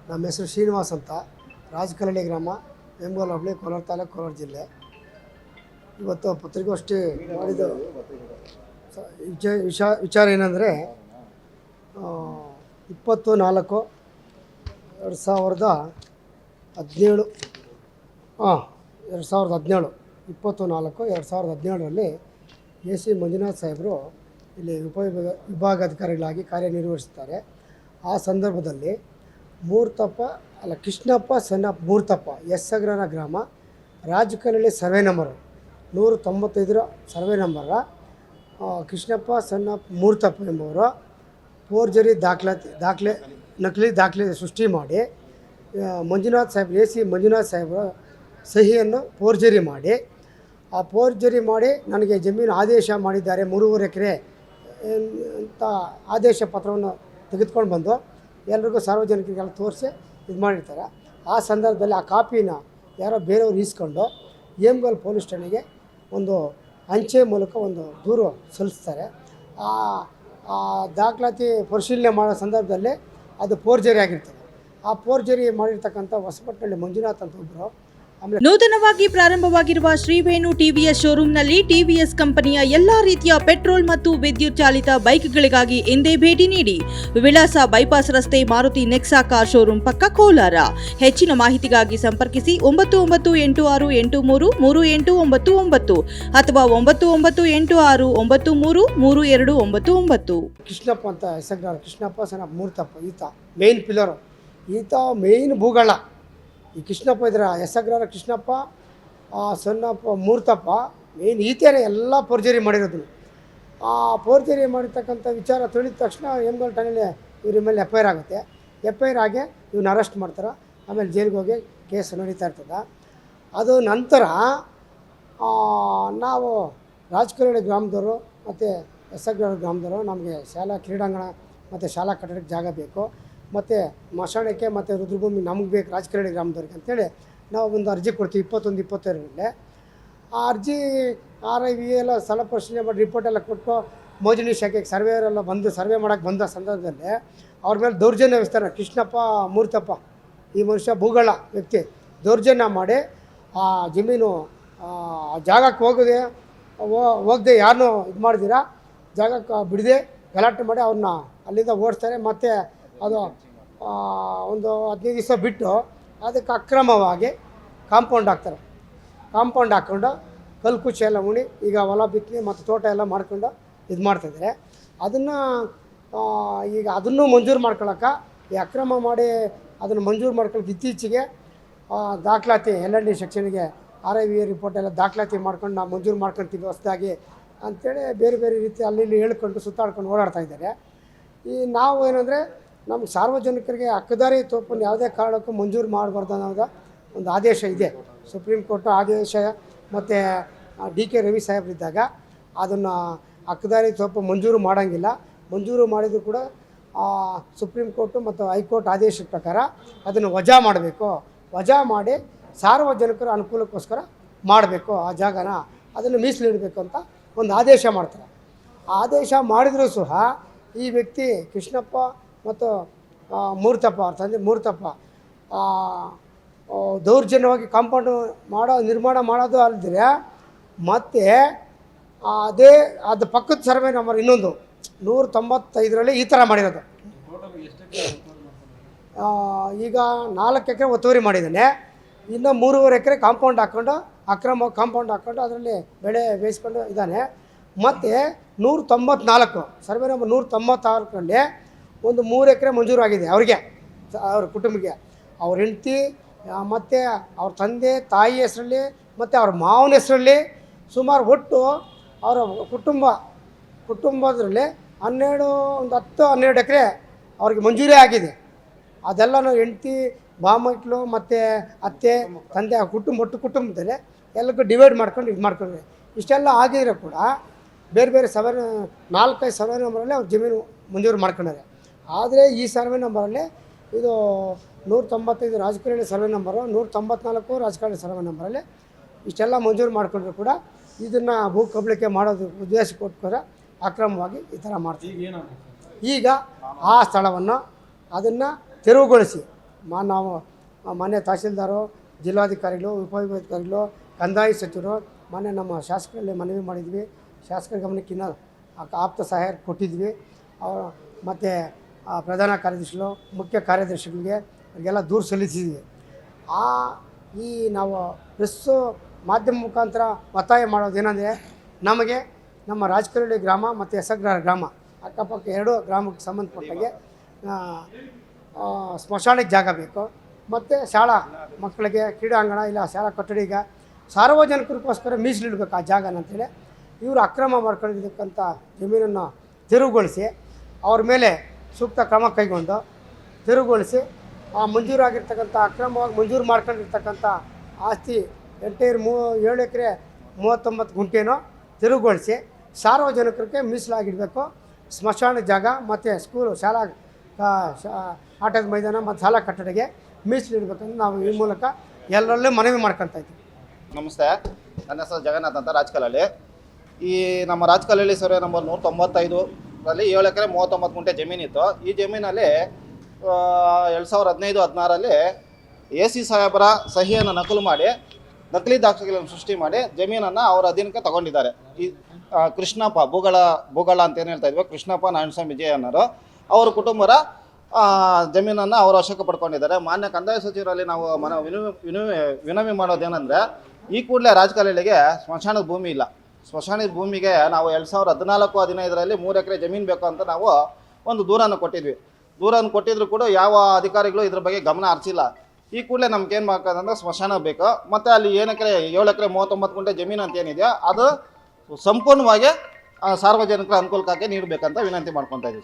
ನಮ್ಮ ಹೆಸರು ಶ್ರೀನಿವಾಸ್ ಅಂತ, ರಾಜಕಲಹಳ್ಳಿ ಗ್ರಾಮ, ವೇಮಗಲ್ ಹೋಬಳಿ, ಕೋಲಾರ ತಾಲೂಕು, ಕೋಲಾರ ಜಿಲ್ಲೆ. ಇವತ್ತು ಪತ್ರಿಕಾಗೋಷ್ಠಿ ಮಾಡಿದ ವಿಚಾರ ಏನಂದರೆ 20/4/2017 2017ರಲ್ಲಿ AC ಮಂಜುನಾಥ್ ಸಾಹೇಬರು ಇಲ್ಲಿ ವಿಭಾಗಾಧಿಕಾರಿಗಳಾಗಿ ಕಾರ್ಯನಿರ್ವಹಿಸುತ್ತಾರೆ. ಆ ಸಂದರ್ಭದಲ್ಲಿ ಕೃಷ್ಣಪ್ಪ ಸಣ್ಣ ಮೂರ್ತಪ್ಪ, ಎಸ್ ಅಗ್ರಹಾರ ಗ್ರಾಮ, Rajakalahalli survey number 195 survey number Krishnappa ಸಣ್ಣ ಮೂರ್ತಪ್ಪ ಎಂಬುವರು ಫೋರ್ಜರಿ ನಕಲಿ ದಾಖಲೆ ಸೃಷ್ಟಿ ಮಾಡಿ ಮಂಜುನಾಥ್ ಸಾಹೇಬ್ AC ಮಂಜುನಾಥ್ ಸಾಹೇಬರ ಸಹಿಯನ್ನು ಫೋರ್ಜರಿ ಮಾಡಿ ನನಗೆ ಜಮೀನು ಆದೇಶ ಮಾಡಿದ್ದಾರೆ 3.5 ಎಕರೆ ಅಂತ ಆದೇಶ ಪತ್ರವನ್ನು ತೆಗೆದುಕೊಂಡು ಬಂದು ಎಲ್ರಿಗೂ ಸಾರ್ವಜನಿಕರಿಗೆಲ್ಲ ತೋರಿಸಿ ಇದು ಮಾಡಿರ್ತಾರೆ. ಆ ಸಂದರ್ಭದಲ್ಲಿ ಆ ಕಾಪಿನ ಯಾರೋ ಬೇರೆಯವ್ರು ಈಸ್ಕೊಂಡು ವೇಮಗಲ್ ಪೊಲೀಸ್ ಠಾಣೆಗೆ ಒಂದು ಅಂಚೆ ಮೂಲಕ ಒಂದು ದೂರು ಸಲ್ಲಿಸ್ತಾರೆ. ಆ ದಾಖಲಾತಿ ಪರಿಶೀಲನೆ ಮಾಡೋ ಸಂದರ್ಭದಲ್ಲಿ ಅದು ಫೋರ್ಜರಿ ಆಗಿರ್ತದೆ. ಆ ಫೋರ್ಜರಿ ಮಾಡಿರ್ತಕ್ಕಂಥ ಹೊಸಪಟ್ಟಣದಲ್ಲಿ ಮಂಜುನಾಥ್ ಅಂತ ಒಬ್ಬರು. ನೂತನವಾಗಿ ಪ್ರಾರಂಭವಾಗಿರುವ ಶ್ರೀವೇಣು ಟಿವಿಎಸ್ ಶೋರೂಮ್ನಲ್ಲಿ ಟಿವಿಎಸ್ ಕಂಪನಿಯ ಎಲ್ಲಾ ರೀತಿಯ ಪೆಟ್ರೋಲ್ ಮತ್ತು ವಿದ್ಯುತ್ ಚಾಲಿತ ಬೈಕ್ಗಳಿಗಾಗಿ ಎಂದೇ ಭೇಟಿ ನೀಡಿ. ವಿಳಾಸ ಬೈಪಾಸ್ ರಸ್ತೆ, ಮಾರುತಿ ನೆಕ್ಸಾ ಕಾರ್ ಶೋರೂಮ್ ಪಕ್ಕ, ಕೋಲಾರ. ಹೆಚ್ಚಿನ ಮಾಹಿತಿಗಾಗಿ ಸಂಪರ್ಕಿಸಿ 9986833899 ಅಥವಾ 9986933299. ಕೃಷ್ಣಪ್ಪ ಅಂತ ಹೆಸರು, ಕೃಷ್ಣಪ್ಪ ಸಣ್ಣ ಮೂರ್ತಪ್ಪ, ಈತ ಮೇನ್ ಪಿಲ್ಲರು, ಈತ ಮೇನ್ ಭೂಗಳ. ಈ ಕೃಷ್ಣಪ್ಪ ಇದ್ರ ಹೆಸಗ್ರಹಾರ ಕೃಷ್ಣಪ್ಪ ಸಣ್ಣಪ್ಪ ಮೂರ್ತಪ್ಪ ಮೇನ್ ಈತೇನೆ ಎಲ್ಲ ಫೋರ್ಜರಿ ಮಾಡಿರೋದು. ಆ ಫೋರ್ಜರಿ ಮಾಡಿರ್ತಕ್ಕಂಥ ವಿಚಾರ ತಿಳಿದ ತಕ್ಷಣ ವೇಮಗಲ್ ಠಾಣೆಯಲ್ಲಿ ಇವ್ರ ಮೇಲೆ FIR ಆಗುತ್ತೆ. FIR ಆಗಿ ಇವ್ನ ಅರೆಸ್ಟ್ ಮಾಡ್ತಾರೆ. ಆಮೇಲೆ ಜೈಲಿಗೆ ಹೋಗಿ ಕೇಸ್ ನಡೀತಾ ಇರ್ತದೆ. ಅದು ನಂತರ ನಾವು ರಾಜಕಲಹಳ್ಳಿ ಗ್ರಾಮದವರು ಮತ್ತು ಹೆಸಗ್ರಹಾರ ಗ್ರಾಮದವರು ನಮಗೆ ಶಾಲಾ ಕ್ರೀಡಾಂಗಣ ಮತ್ತು ಶಾಲಾ ಕಟ್ಟಡಕ್ಕೆ ಜಾಗ ಬೇಕು, ಮತ್ತು ಮಶಾಣಕ್ಕೆ ಮತ್ತು ರುದ್ರಭೂಮಿ ನಮಗೆ ಬೇಕು ರಾಜಕಲಹಳ್ಳಿ ಗ್ರಾಮದವ್ರಿಗೆ ಅಂತೇಳಿ ನಾವು ಒಂದು ಅರ್ಜಿ ಕೊಡ್ತೀವಿ 21-22ರಲ್ಲಿ. ಆ ಅರ್ಜಿ RIV ಎಲ್ಲ ಸ್ಥಳ ಪರಿಶೀಲನೆ ಮಾಡಿ ರಿಪೋರ್ಟ್ ಎಲ್ಲ ಕೊಟ್ಟು ಮೋಜನಿ ಶಾಖೆಗೆ ಸರ್ವೇಯರೆಲ್ಲ ಬಂದು ಸರ್ವೆ ಮಾಡೋಕ್ಕೆ ಬಂದ ಸಂದರ್ಭದಲ್ಲಿ ಅವ್ರ ಮೇಲೆ ದೌರ್ಜನ್ಯ ವಿಸ್ತಾರ. ಕೃಷ್ಣಪ್ಪ ಮೂರ್ತಪ್ಪ ಈ ಮನುಷ್ಯ ಭೂಗಳ ವ್ಯಕ್ತಿ ದೌರ್ಜನ್ಯ ಮಾಡಿ ಆ ಜಮೀನು ಜಾಗಕ್ಕೆ ಹೋಗದೆ ಯಾರನ್ನೂ ಇದು ಮಾಡಿದಿರ ಜಾಗಕ್ಕೆ ಬಿಡದೆ ಗಲಾಟೆ ಮಾಡಿ ಅವ್ರನ್ನ ಅಲ್ಲಿಂದ ಓಡಿಸ್ತಾರೆ. ಮತ್ತು ಅದು ಒಂದು 15 ದಿವಸ ಬಿಟ್ಟು ಅದಕ್ಕೆ ಅಕ್ರಮವಾಗಿ ಕಾಂಪೌಂಡ್ ಹಾಕ್ಕೊಂಡು ಕಲ್ಕುಚ್ಚ ಎಲ್ಲ ಉಣಿ ಈಗ ಹೊಲ ಬಿತ್ತನೆ ಮತ್ತು ತೋಟ ಎಲ್ಲ ಮಾಡ್ಕೊಂಡು ಇದು ಮಾಡ್ತಾಯಿದ್ದಾರೆ. ಅದನ್ನು ಮಂಜೂರು ಮಾಡ್ಕೊಳಕ್ಕೆ ಈ ಅಕ್ರಮ ಮಾಡಿ ಅದನ್ನು ಮಂಜೂರು ಮಾಡ್ಕೊಳಕ್ಕೆ ಇತ್ತೀಚೆಗೆ ದಾಖಲಾತಿ LND ಸೆಕ್ಷನ್ಗೆ RIV ರಿಪೋರ್ಟ್ ಎಲ್ಲ ದಾಖಲಾತಿ ಮಾಡ್ಕೊಂಡು ನಾವು ಮಂಜೂರು ಮಾಡ್ಕೊತೀವಿ ಹೊಸದಾಗಿ ಅಂಥೇಳಿ ಬೇರೆ ಬೇರೆ ರೀತಿ ಅಲ್ಲಿ ಹೇಳ್ಕೊಂಡು ಸುತ್ತಾಡ್ಕೊಂಡು ಓಡಾಡ್ತಾಯಿದ್ದಾರೆ. ನಾವು ಏನಂದರೆ ನಮ್ಮ ಸಾರ್ವಜನಿಕರಿಗೆ ಹಕ್ಕುದಾರಿ ತೋಪನ್ನು ಯಾವುದೇ ಕಾರಣಕ್ಕೂ ಮಂಜೂರು ಮಾಡಬಾರ್ದು ಅನ್ನೋದು ಒಂದು ಆದೇಶ ಇದೆ. ಸುಪ್ರೀಂ ಕೋರ್ಟ್ ಆದೇಶ ಮತ್ತು DK ರವಿ ಸಾಹೇಬರಿದ್ದಾಗ ಅದನ್ನು ಹಕ್ಕುದಾರಿ ತೋಪು ಮಂಜೂರು ಮಾಡೋಂಗಿಲ್ಲ. ಮಂಜೂರು ಮಾಡಿದರೂ ಕೂಡ ಸುಪ್ರೀಂ ಕೋರ್ಟು ಮತ್ತು ಹೈಕೋರ್ಟ್ ಆದೇಶದ ಪ್ರಕಾರ ಅದನ್ನು ವಜಾ ಮಾಡಬೇಕು. ವಜಾ ಮಾಡಿ ಸಾರ್ವಜನಿಕರ ಅನುಕೂಲಕ್ಕೋಸ್ಕರ ಮಾಡಬೇಕು. ಆ ಜಾಗನ ಅದನ್ನು ಮೀಸಲಿಡಬೇಕು ಅಂತ ಒಂದು ಆದೇಶ ಮಾಡ್ತಾರೆ. ಆ ಆದೇಶ ಮಾಡಿದರೂ ಸಹ ಈ ವ್ಯಕ್ತಿ ಕೃಷ್ಣಪ್ಪ ಮತ್ತು ಮೂರ್ತಪ್ಪ ಅವ್ರ ತಂದೆ ಮೂರ್ತಪ್ಪ ದೌರ್ಜನ್ಯವಾಗಿ ಕಾಂಪೌಂಡ್ ನಿರ್ಮಾಣ ಮಾಡೋದು ಅಲ್ಲದೆ ಮತ್ತು ಅದು ಪಕ್ಕದ ಸರ್ವೆ ನಂಬರ್ ಇನ್ನೊಂದು 195ರಲ್ಲಿ ಈ ಥರ ಮಾಡಿರೋದು. ಈಗ 4 ಎಕರೆ ಒತ್ತುವರಿ ಮಾಡಿದ್ದಾನೆ. ಇನ್ನು 3.5 ಎಕರೆ ಕಾಂಪೌಂಡ್ ಹಾಕ್ಕೊಂಡು ಅಕ್ರಮ ಕಾಂಪೌಂಡ್ ಹಾಕ್ಕೊಂಡು ಅದರಲ್ಲಿ ಬೆಳೆ ಬೇಯಿಸ್ಕೊಂಡು ಇದ್ದಾನೆ. ಮತ್ತು 194 ಸರ್ವೆ ನಂಬರ್ 196ರಲ್ಲಿ ಒಂದು 3 ಎಕರೆ ಮಂಜೂರಾಗಿದೆ ಅವ್ರಿಗೆ, ಅವ್ರ ಕುಟುಂಬಕ್ಕೆ, ಅವ್ರ ಹೆಂಡತಿ ಮತ್ತು ಅವ್ರ ತಂದೆ ತಾಯಿ ಹೆಸರಲ್ಲಿ ಮತ್ತು ಅವ್ರ ಮಾವನ ಹೆಸರಲ್ಲಿ ಸುಮಾರು ಒಟ್ಟು ಅವರ ಕುಟುಂಬದಲ್ಲಿ 10-12 ಎಕರೆ ಅವ್ರಿಗೆ ಮಂಜೂರಿ ಆಗಿದೆ. ಅದೆಲ್ಲನೂ ಹೆಂಡತಿ ಬಾಮಕ್ಳು ಮತ್ತು ಅತ್ತೆ ತಂದೆ ಒಟ್ಟು ಕುಟುಂಬದಲ್ಲಿ ಎಲ್ಲಕ್ಕೂ ಡಿವೈಡ್ ಮಾಡ್ಕೊಂಡು ಇದು ಮಾಡ್ಕೊಂಡ್ರೆ ಇಷ್ಟೆಲ್ಲ ಆಗಿದ್ರೆ ಕೂಡ ಬೇರೆ 4-5 ಸರ್ವೆ ನಂಬರಲ್ಲಿ ಅವ್ರ ಜಮೀನು ಮಂಜೂರು ಮಾಡ್ಕೊಂಡಾರೆ. ಆದರೆ ಈ ಸರ್ವೆ ನಂಬರಲ್ಲಿ ಇದು 195 ರಾಜಕಲಹಳ್ಳಿ ಸರ್ವೆ ನಂಬರು, 194 ರಾಜಕಲಹಳ್ಳಿ ಸರ್ವೆ ನಂಬರಲ್ಲಿ ಇಷ್ಟೆಲ್ಲ ಮಂಜೂರು ಮಾಡಿಕೊಂಡ್ರು ಕೂಡ ಇದನ್ನು ಭೂ ಕಬಳಿಕೆ ಮಾಡೋದು ಉದ್ದೇಶಕ್ಕೋಸ್ಕರ ಅಕ್ರಮವಾಗಿ ಈ ಥರ ಮಾಡ್ತೀವಿ. ಈಗ ಆ ಸ್ಥಳವನ್ನು ಅದನ್ನು ತೆರವುಗೊಳಿಸಿ ನಾವು ಮಾನ್ಯ ತಹಸೀಲ್ದಾರು, ಜಿಲ್ಲಾಧಿಕಾರಿಗಳು, ಉಪವಿಭಾಗಾಧಿಕಾರಿಗಳು, ಕಂದಾಯ ಸಚಿವರು, ಮಾನ್ಯ ನಮ್ಮ ಶಾಸಕರಲ್ಲಿ ಮನವಿ ಮಾಡಿದ್ವಿ. ಶಾಸಕರ ಗಮನಕ್ಕಿನ್ನ ಆಪ್ತ ಸಹಾಯ ಕೊಟ್ಟಿದ್ವಿ. ಮತ್ತು ಪ್ರಧಾನ ಕಾರ್ಯದರ್ಶಿಗಳು, ಮುಖ್ಯ ಕಾರ್ಯದರ್ಶಿಗಳಿಗೆ ಅವರಿಗೆಲ್ಲ ದೂರು ಸಲ್ಲಿಸಿದ್ವಿ. ಈ ನಾವು ಪ್ರೆಸ್ಸು ಮಾಧ್ಯಮ ಮುಖಾಂತರ ಒತ್ತಾಯ ಮಾಡೋದೇನೆಂದರೆ, ನಮಗೆ ನಮ್ಮ ರಾಜಕರಳ್ಳಿ ಗ್ರಾಮ ಮತ್ತು ಹೆಸಗ್ರಾರ ಗ್ರಾಮ ಅಕ್ಕಪಕ್ಕ 2 ಗ್ರಾಮಕ್ಕೆ ಸಂಬಂಧಪಟ್ಟಾಗೆ ಸ್ಮಶಾನಕ್ಕೆ ಜಾಗ ಬೇಕು. ಮತ್ತು ಶಾಲಾ ಮಕ್ಕಳಿಗೆ ಕ್ರೀಡಾಂಗಣ ಇಲ್ಲ ಶಾಲಾ ಕೊಠಡಿಗೆ ಸಾರ್ವಜನಿಕರಿಗೋಸ್ಕರ ಮೀಸಲಿಡಬೇಕು ಆ ಜಾಗನ ಅಂತೇಳಿ ಇವರು ಅಕ್ರಮ ಮಾಡ್ಕೊಂಡಿದ್ದಕ್ಕಂಥ ಜಮೀನನ್ನು ತೆರವುಗೊಳಿಸಿ ಅವ್ರ ಮೇಲೆ ಸೂಕ್ತ ಕ್ರಮ ಕೈಗೊಂಡು ತೆರವುಗೊಳಿಸಿ ಮಂಜೂರಾಗಿರ್ತಕ್ಕಂಥ ಅಕ್ರಮವಾಗಿ ಮಂಜೂರು ಮಾಡ್ಕೊಂಡಿರ್ತಕ್ಕಂಥ ಆಸ್ತಿ 7 ಎಕರೆ 39 ಗುಂಟೆನೋ ತೆರವುಗೊಳಿಸಿ ಸಾರ್ವಜನಿಕರಿಗೆ ಮೀಸಲಾಗಿಡಬೇಕು. ಸ್ಮಶಾನ ಜಾಗ ಮತ್ತು ಸ್ಕೂಲು ಶಾಲಾ ಆಟದ ಮೈದಾನ ಮತ್ತು ಶಾಲಾ ಕಟ್ಟಡಕ್ಕೆ ಮೀಸಲಿಡಬೇಕಂತ ನಾವು ಈ ಮೂಲಕ ಎಲ್ಲರಲ್ಲೂ ಮನವಿ ಮಾಡ್ಕೊತಾ ಇದ್ದೀವಿ. ನಮಸ್ತೆ, ನನ್ನ ಹೆಸರು ಜಗನ್ನಾಥ್ ಅಂತ, ರಾಜಕಲಹಳ್ಳಿ. ಈ ನಮ್ಮ ರಾಜಕಲಹಳ್ಳಿ ಸರ್ವೆ ನಂಬರ್ 195ರಲ್ಲಿ 7 ಎಕರೆ 39 ಗುಂಟೆ ಜಮೀನಿತ್ತು. ಈ ಜಮೀನಲ್ಲಿ 2015-16ರಲ್ಲಿ AC ಸಾಹೇಬರ ಸಹಿಯನ್ನು ನಕಲು ಮಾಡಿ ನಕಲಿ ದಾಖಲೆಗಳನ್ನು ಸೃಷ್ಟಿ ಮಾಡಿ ಜಮೀನನ್ನು ಅವರ ಅಧೀನಕ್ಕೆ ತಗೊಂಡಿದ್ದಾರೆ. ಈ ಕೃಷ್ಣಪ್ಪ ಭೂಗಳ ಅಂತ ಏನು ಹೇಳ್ತಾ ಇದ್ವಿ, ಕೃಷ್ಣಪ್ಪ ನಾರಾಯಣಸ್ವಾಮಿ ವಿಜಯ ಅನ್ನೋರು ಅವರ ಕುಟುಂಬರ ಜಮೀನನ್ನು ಅವರು ವಶಕ್ಕೆ ಪಡ್ಕೊಂಡಿದ್ದಾರೆ. ಮಾನ್ಯ ಕಂದಾಯ ಸಚಿವರಲ್ಲಿ ನಾವು ವಿನವಿ ಮಾಡೋದೇನೆಂದರೆ, ಈ ಕೂಡಲೇ ರಾಜಕಲಹಳ್ಳಿಗೆ ಸ್ಮಶಾನದ ಭೂಮಿ ಇಲ್ಲ. ಸ್ಮಶಾನದ ಭೂಮಿಗೆ ನಾವು 2014-15ರಲ್ಲಿ 3 ಎಕರೆ ಜಮೀನು ಬೇಕು ಅಂತ ನಾವು ಒಂದು ದೂರನ್ನು ಕೊಟ್ಟಿದ್ವಿ. ದೂರನ್ನು ಕೊಟ್ಟಿದ್ರು ಕೂಡ ಯಾವ ಅಧಿಕಾರಿಗಳು ಇದ್ರ ಬಗ್ಗೆ ಗಮನ ಹರಿಸಿಲ್ಲ. ಈ ಕೂಡಲೇ ನಮ್ಗೆ ಏನು ಮಾಡ್ಕೋದಂದ್ರೆ ಸ್ಮಶಾನ ಬೇಕು. ಮತ್ತು ಅಲ್ಲಿ 7 ಎಕರೆ 39 ಗುಂಟೆ ಜಮೀನು ಅಂತ ಏನಿದೆಯೋ ಅದು ಸಂಪೂರ್ಣವಾಗಿ ಸಾರ್ವಜನಿಕರ ಅನುಕೂಲಕ್ಕಾಗಿ ನೀಡಬೇಕಂತ ವಿನಂತಿ ಮಾಡ್ಕೊತಾ ಇದ್ದೀವಿ.